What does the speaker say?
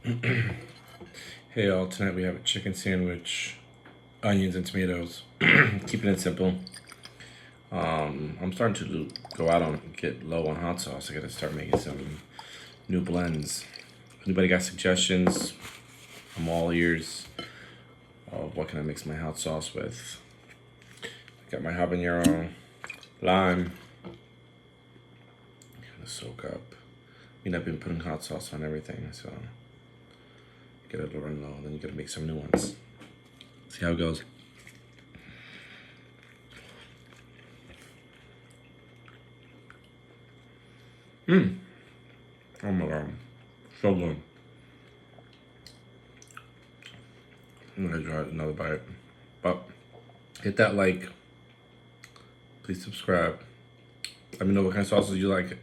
Hey y'all, tonight we have a chicken sandwich, onions and tomatoes. Keeping it simple. I'm starting to go out on get low on hot sauce. I gotta start making some new blends. Anybody got suggestions? I'm all ears. What can I mix my hot sauce with? I got my habanero, lime. Gonna soak up. I mean, I've been putting hot sauce on everything, so get it to run low. Then you gotta make some new ones. See how it goes. Oh my god, so good. I'm gonna try another bite. But hit that like. Please subscribe. Let me know what kind of sauces you like.